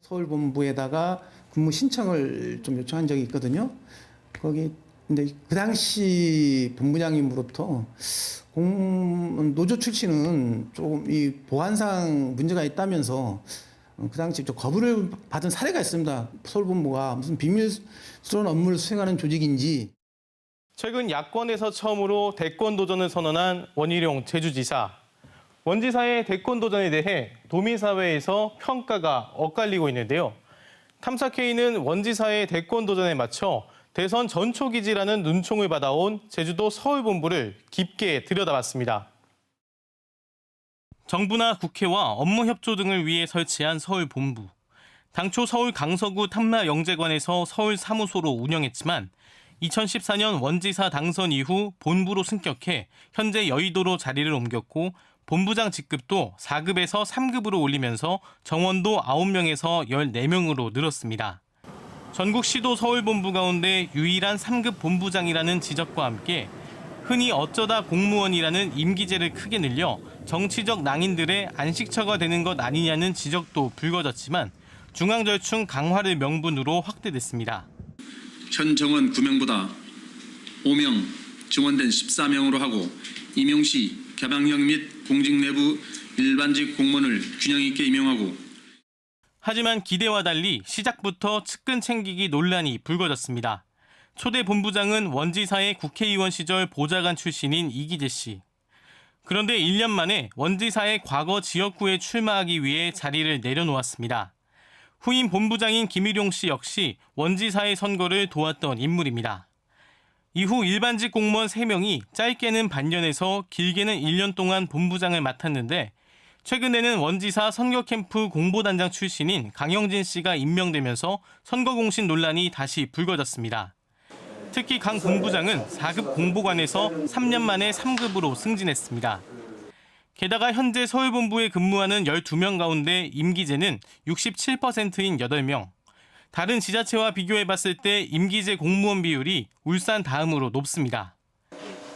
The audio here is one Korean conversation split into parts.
서울본부에다가 근무 신청을 좀 요청한 적이 있거든요. 거기 근데 그 당시 본부장님으로부터 노조 출신은 조금 이 보안상 문제가 있다면서 그 당시 좀 거부를 받은 사례가 있습니다. 서울본부가 무슨 비밀스러운 업무를 수행하는 조직인지. 최근 야권에서 처음으로 대권 도전을 선언한 원희룡 제주지사. 원지사의 대권 도전에 대해 도민사회에서 평가가 엇갈리고 있는데요. 탐사K는 원지사의 대권 도전에 맞춰 대선 전초기지라는 눈총을 받아온 제주도 서울본부를 깊게 들여다봤습니다. 정부나 국회와 업무 협조 등을 위해 설치한 서울본부. 당초 서울 강서구 탐라영재관에서 서울 사무소로 운영했지만 2014년 원지사 당선 이후 본부로 승격해 현재 여의도로 자리를 옮겼고 본부장 직급도 4급에서 3급으로 올리면서 정원도 9명에서 14명으로 늘었습니다. 전국 시도 서울본부 가운데 유일한 3급 본부장이라는 지적과 함께 흔히 어쩌다 공무원이라는 임기제를 크게 늘려 정치적 낭인들의 안식처가 되는 것 아니냐는 지적도 불거졌지만 중앙절충 강화를 명분으로 확대됐습니다. 현 정원 9명보다 5명 증원된 14명으로 하고 임용 시 개방형 및 공직 내부 일반직 공무원을 균형 있게 임용하고. 하지만 기대와 달리 시작부터 측근 챙기기 논란이 불거졌습니다. 초대 본부장은 원지사의 국회의원 시절 보좌관 출신인 이기재 씨. 그런데 1년 만에 원지사의 과거 지역구에 출마하기 위해 자리를 내려놓았습니다. 후임 본부장인 김일용 씨 역시 원지사의 선거를 도왔던 인물입니다. 이후 일반직 공무원 3명이 짧게는 반년에서 길게는 1년 동안 본부장을 맡았는데 최근에는 원지사 선거 캠프 공보단장 출신인 강영진 씨가 임명되면서 선거 공신 논란이 다시 불거졌습니다. 특히 강 본부장은 4급 공보관에서 3년 만에 3급으로 승진했습니다. 게다가 현재 서울본부에 근무하는 12명 가운데 임기제는 67%인 8명. 다른 지자체와 비교해봤을 때 임기제 공무원 비율이 울산 다음으로 높습니다.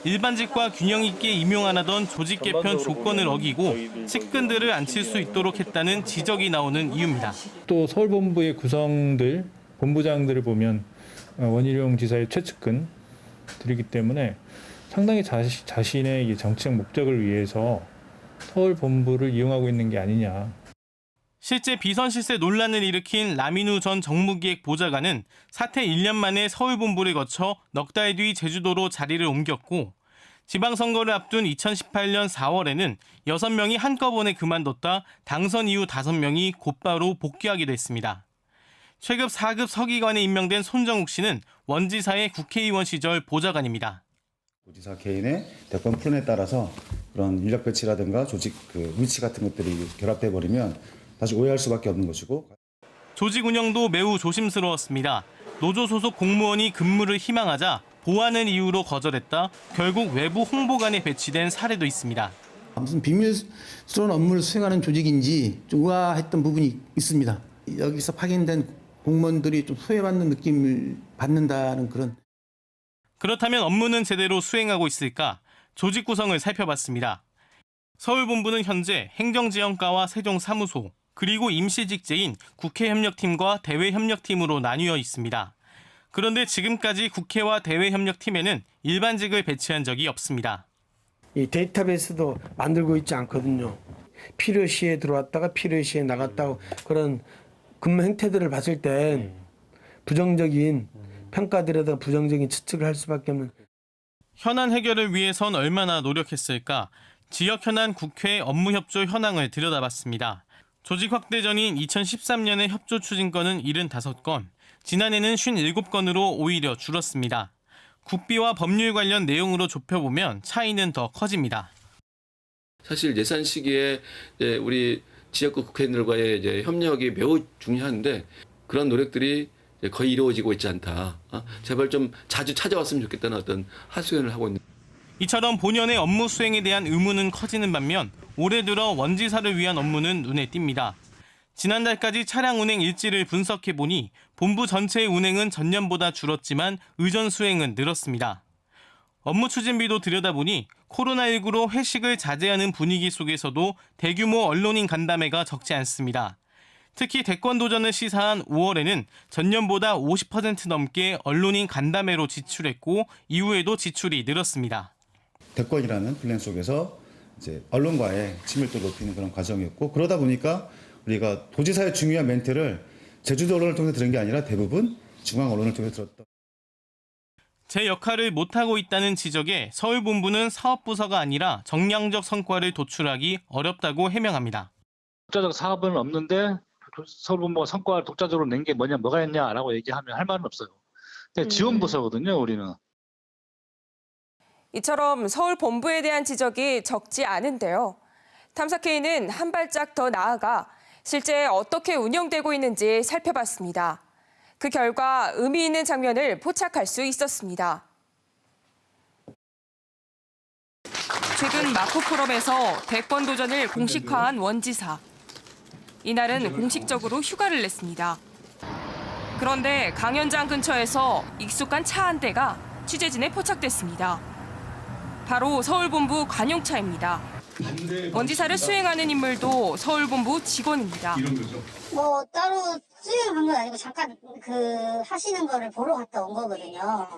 일반직과 균형 있게 임용하던 조직 개편 조건을 어기고 측근들을 앉힐 수 있도록 했다는 지적이 나오는 이유입니다. 또 서울본부의 구성들, 본부장들을 보면 원희룡 지사의 최측근들이기 때문에 상당히 자신의 정치적 목적을 위해서 서울본부를 이용하고 있는 게 아니냐. 실제 비선 실세 논란을 일으킨 라민우 전 정무기획 보좌관은 사퇴 1년 만에 서울본부를 거쳐 넉 달 뒤 제주도로 자리를 옮겼고 지방선거를 앞둔 2018년 4월에는 6명이 한꺼번에 그만뒀다 당선 이후 5명이 곧바로 복귀하기도 했습니다. 최급 4급 서기관에 임명된 손정욱 씨는 원지사의 국회의원 시절 보좌관입니다. 지사 개인의 대권 프론에 따라서 그런 인력 배치라든가 조직 위치 같은 것들이 결합돼 버리면 다시 오해할 수밖에 없는 것이고. 조직 운영도 매우 조심스러웠습니다. 노조 소속 공무원이 근무를 희망하자 보안을 이유로 거절했다 결국 외부 홍보관에 배치된 사례도 있습니다. 무슨 비밀스러운 업무를 수행하는 조직인지 좀 의아했던 부분이 있습니다. 여기서 파견된 공무원들이 좀 소외받는 느낌을 받는다는 그런. 그렇다면 업무는 제대로 수행하고 있을까? 조직 구성을 살펴봤습니다. 서울본부는 현재 행정지원과와 세종사무소, 그리고 임시직제인 국회협력팀과 대외협력팀으로 나뉘어 있습니다. 그런데 지금까지 국회와 대외협력팀에는 일반직을 배치한 적이 없습니다. 이 데이터베이스도 만들고 있지 않거든요. 필요시에 들어왔다가 필요시에 나갔다고 그런 근무 행태들을 봤을 땐 부정적인 평가들에다 부정적인 추측을 할 수밖에 없는. 현안 해결을 위해선 얼마나 노력했을까? 지역 현안 국회 업무협조 현황을 들여다봤습니다. 조직 확대 전인 2013년에 협조 추진건은 75건, 지난해는 57건으로 오히려 줄었습니다. 국비와 법률 관련 내용으로 좁혀보면 차이는 더 커집니다. 사실 예산 시기에 우리 지역구 국회의원들과의 이제 협력이 매우 중요한데 그런 노력들이 거의 이루어지고 있지 않다. 제발 좀 자주 찾아왔으면 좋겠다는 어떤 하소연을 하고 있는. 이처럼 본연의 업무 수행에 대한 의무는 커지는 반면 올해 들어 원지사를 위한 업무는 눈에 띕니다. 지난달까지 차량 운행 일지를 분석해보니 본부 전체의 운행은 전년보다 줄었지만 의전 수행은 늘었습니다. 업무 추진비도 들여다보니 코로나19로 회식을 자제하는 분위기 속에서도 대규모 언론인 간담회가 적지 않습니다. 특히 대권 도전을 시사한 5월에는 전년보다 50% 넘게 언론인 간담회로 지출했고 이후에도 지출이 늘었습니다. 대권이라는 플랜 속에서 이제 언론과의 친밀도를 높이는 그런 과정이었고 그러다 보니까 우리가 도지사의 중요한 멘트를 제주도 언론을 통해서 들은 게 아니라 대부분 중앙 언론을 통해서 들었다. 제 역할을 못하고 있다는 지적에 서울본부는 사업부서가 아니라 정량적 성과를 도출하기 어렵다고 해명합니다. 독자적 사업은 없는데 서울본부가 성과를 독자적으로 낸 게 뭐가 있냐라고 얘기하면 할 말은 없어요. 근데 지원부서거든요, 우리는. 이처럼 서울 본부에 대한 지적이 적지 않은데요. 탐사K는 한 발짝 더 나아가 실제 어떻게 운영되고 있는지 살펴봤습니다. 그 결과 의미 있는 장면을 포착할 수 있었습니다. 최근 마포포럼에서 대권 도전을 공식화한 원지사. 이날은 공식적으로 휴가를 냈습니다. 그런데 강연장 근처에서 익숙한 차 한 대가 취재진에 포착됐습니다. 바로 서울본부 관용차입니다. 원지사를 수행하는 인물도 서울본부 직원입니다. 뭐 따로 수행한 건 아니고 잠깐 하시는 거를 보러 갔다 온 거거든요.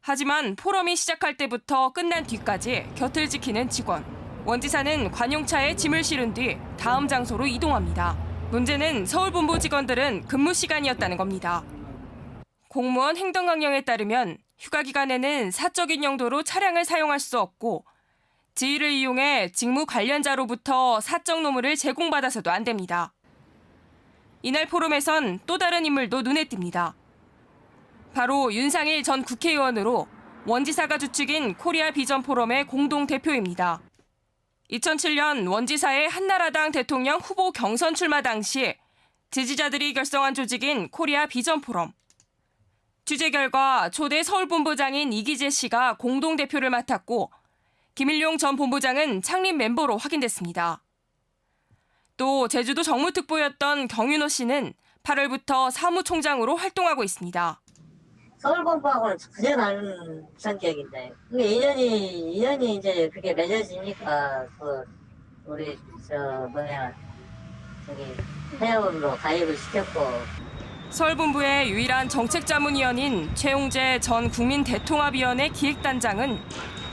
하지만 포럼이 시작할 때부터 끝난 뒤까지 곁을 지키는 직원. 원지사는 관용차에 짐을 실은 뒤 다음 장소로 이동합니다. 문제는 서울본부 직원들은 근무 시간이었다는 겁니다. 공무원 행정강령에 따르면 휴가 기간에는 사적인 용도로 차량을 사용할 수 없고 지위를 이용해 직무 관련자로부터 사적 노무를 제공받아서도 안 됩니다. 이날 포럼에선 또 다른 인물도 눈에 띕니다. 바로 윤상일 전 국회의원으로 원지사가 주축인 코리아 비전 포럼의 공동 대표입니다. 2007년 원지사의 한나라당 대통령 후보 경선 출마 당시 지지자들이 결성한 조직인 코리아 비전 포럼. 취재 결과 초대 서울본부장인 이기재 씨가 공동 대표를 맡았고 김일용 전 본부장은 창립 멤버로 확인됐습니다. 또 제주도 정무특보였던 경윤호 씨는 8월부터 사무총장으로 활동하고 있습니다. 서울본부하고는 전혀 다른 성격인데 그게 인연이 이제 그게 맺어지니까 우리 회원으로 가입을 시켰고. 서울본부의 유일한 정책자문위원인 최용재 전 국민대통합위원회 기획단장은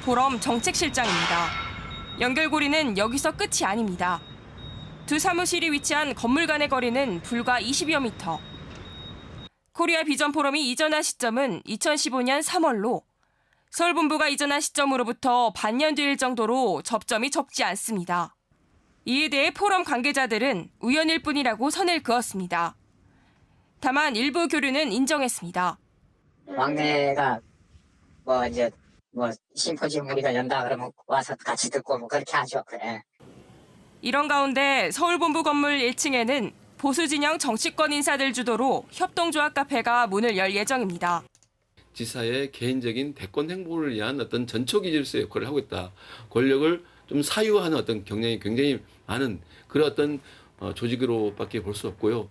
포럼 정책실장입니다. 연결고리는 여기서 끝이 아닙니다. 두 사무실이 위치한 건물 간의 거리는 불과 20여 미터. 코리아 비전 포럼이 이전한 시점은 2015년 3월로 서울본부가 이전한 시점으로부터 반년 뒤일 정도로 접점이 적지 않습니다. 이에 대해 포럼 관계자들은 우연일 뿐이라고 선을 그었습니다. 다만 일부 교류는 인정했습니다. 막내가 심포지움 우리가 연다 그러면 와서 같이 듣고 뭐 그렇게 하죠. 그래. 이런 가운데 서울본부 건물 1층에는 보수 진영 정치권 인사들 주도로 협동조합 카페가 문을 열 예정입니다. 지사의 개인적인 대권 행보를 위한 어떤 전초기 질서 역할을 하고 있다. 권력을 좀 사유하는 어떤 경향이 굉장히 많은 그런 어떤 조직으로밖에 볼 수 없고요.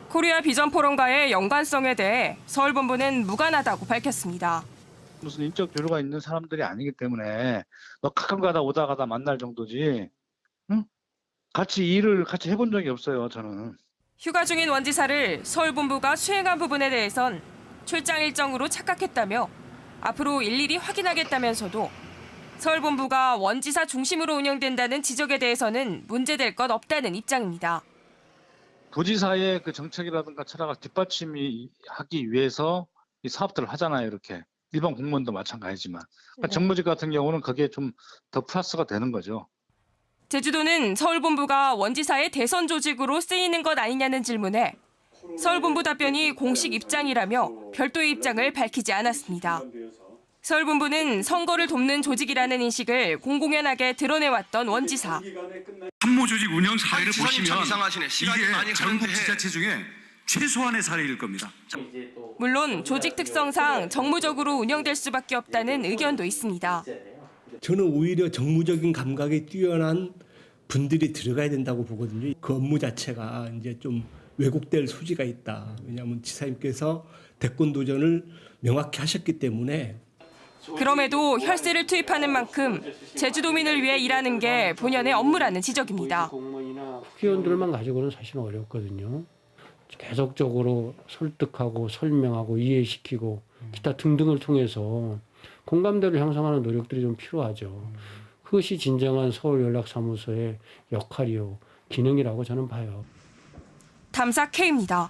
코리아 비전 포럼과의 연관성에 대해 서울본부는 무관하다고 밝혔습니다. 무슨 인적 교류가 있는 사람들이 아니기 때문에 너 가끔 가다 오다 가다 만날 정도지. 응? 일을 같이 해본 적이 없어요, 저는. 휴가 중인 원지사를 서울본부가 수행한 부분에 대해선 출장 일정으로 착각했다며 앞으로 일일이 확인하겠다면서도 서울본부가 원지사 중심으로 운영된다는 지적에 대해서는 문제될 것 없다는 입장입니다. 도지사의 그 정책이라든가 철학을 뒷받침이 하기 위해서 이 사업들을 하잖아요, 이렇게. 일반 공무원도 마찬가지지만. 그러니까 정무직 같은 경우는 그게 좀 더 플러스가 되는 거죠. 제주도는 서울본부가 원지사의 대선 조직으로 쓰이는 것 아니냐는 질문에 서울본부 답변이 공식 입장이라며 별도의 입장을 밝히지 않았습니다. 서울본부는 선거를 돕는 조직이라는 인식을 공공연하게 드러내왔던 원지사. 참모조직 운영 사례를 보시면 이게 전국 지자체 중에 최소한의 사례일 겁니다. 물론 조직 특성상 정무적으로 운영될 수밖에 없다는 의견도 있습니다. 저는 오히려 정무적인 감각이 뛰어난 분들이 들어가야 된다고 보거든요. 그 업무 자체가 이제 좀 왜곡될 소지가 있다. 왜냐하면 지사님께서 대권 도전을 명확히 하셨기 때문에. 그럼에도 혈세를 투입하는 만큼 제주도민을 위해 일하는 게 본연의 업무라는 지적입니다. 국회의원들만 가지고는 사실은 어렵거든요. 계속적으로 설득하고 설명하고 이해시키고 기타 등등을 통해서 공감대를 형성하는 노력들이 좀 필요하죠. 그것이 진정한 서울연락사무소의 역할이요, 기능이라고 저는 봐요. 탐사 K입니다.